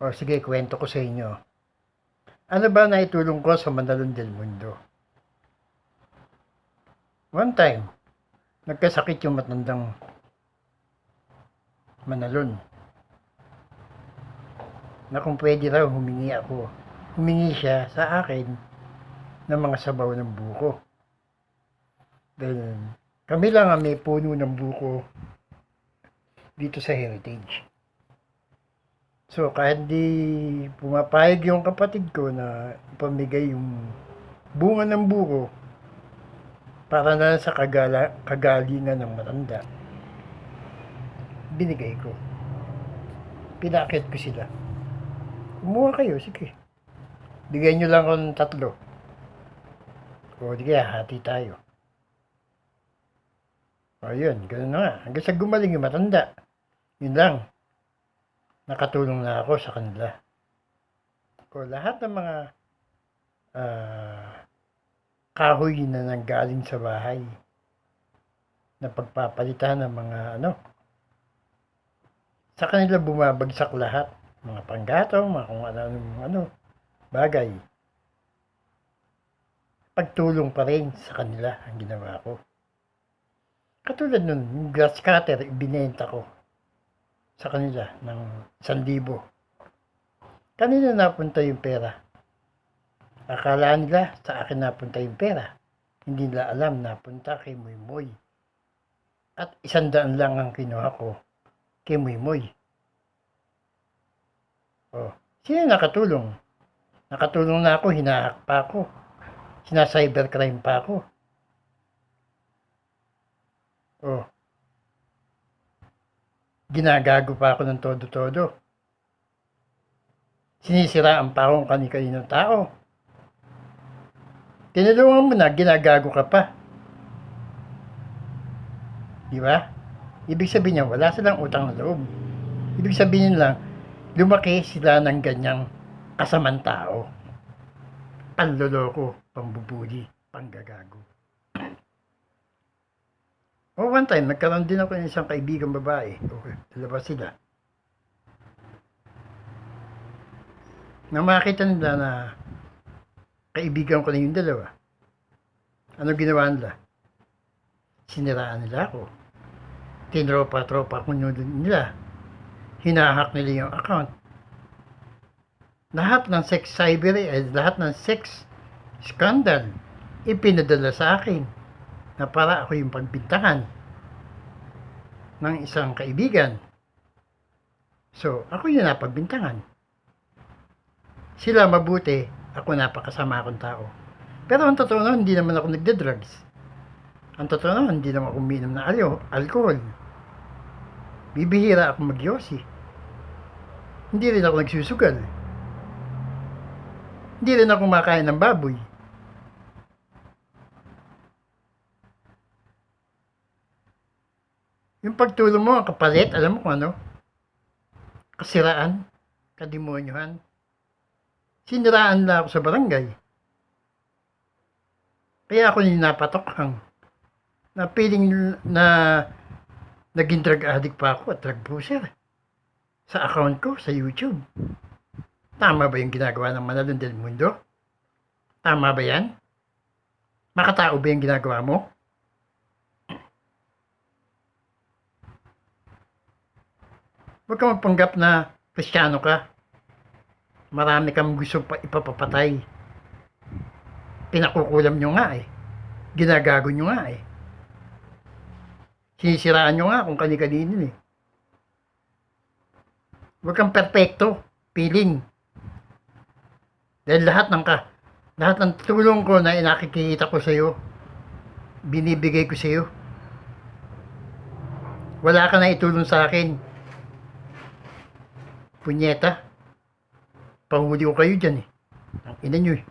O sige, kwento ko sa inyo. Ano ba naitulong ko sa Manalon del Mundo? One time, nagkasakit yung matandang Manalon na kung pwede raw humingi ako. Humingi siya sa akin ng mga sabaw ng buko. Dahil kami lang ang may puno ng buko dito sa Heritage. So, kahit di pumapayag yung kapatid ko na ipamigay yung bunga ng buko para na sa kagalingan ng matanda, binigay ko. Pinakit ko sila. Kumuha kayo, sige. Bigyan nyo lang ako ng 3. O, di kaya, hati tayo. O, yun, gano'n na nga. Hanggang sa gumaling yung matanda. Yun lang. Nakatulong na ako sa kanila. O, lahat ng mga kahoy na nanggaling sa bahay na pagpapalitan ng mga sa kanila bumabagsak lahat. Mga panggatong, mga kung ano, bagay. Pagtulong pa rin sa kanila ang ginawa ko. Katulad nun, yung grass cutter, ibinenta ko sa kanila ng 1,000. Kanina napunta yung pera. Akala nila sa akin napunta yung pera. Hindi nila alam napunta kay Moymoy. At 100 lang ang kinuha ko kay Moymoy. Oh, sino nakatulong? Nakatulong na ako, hinahack pa ako. Sina-cybercrime pa ako. Oh. Ginagago pa ako ng todo-todo. Sinisiraan pa akong kani-kaninong tao. Tinulungan mo na, ginagago ka pa. Di ba? Ibig sabihin niya, wala silang utang na loob. Ibig sabihin lang, lumaki sila ng ganyang kasamang tao. Panloloko, pambubuli, panggagago. O one time, nagkaroon din ako ng isang kaibigang babae. Okay, dalawa sila. Nang makita nila na kaibigan ko na yung dalawa, ano ginawa nila? Siniraan nila ako. Tinropa-tropa ko nila. Hinahack nila yung account. Lahat ng sex lahat ng sex scandal, ipinadala sa akin na para ako yung pagbintangan ng isang kaibigan. So, ako yung napagbintangan. Sila mabuti, ako napakasama akong tao. Pero ang totoo na, hindi naman ako nagde-drugs. Ang totoo na, hindi naman ako uminom ng alcohol. Bibihira ako magyosi. Hindi rin ako nagsusugal. Hindi rin ako makain ng baboy. Yung pagtulong mo, ang kapalit, alam mo kung ano? Kasiraan, kademonyuhan. Siniraan na ako sa barangay. Kaya ako ninapatokhang. Na feeling na naging drug addict pa ako at drug pusher. Sa account ko, sa YouTube. Tama ba yung ginagawa ng Manalon del Mundo? Tama ba yan? Makatao ba yung ginagawa mo? Huwag kang magpanggap na Kristiyano ka. Marami kang gusto pa ipapapatay. Pinakukulam nyo nga eh. Ginagago nyo nga eh. Sinisiraan nyo nga kung kani-kanino eh. Huwag kang perfecto. Feeling. Dahil lahat ng tulong ko na inakikita ko sa iyo, binibigay ko sa iyo. Wala ka na itulong sa akin. Punyeta. Panghuli ko kayo dyan eh. Ang ina nyo eh.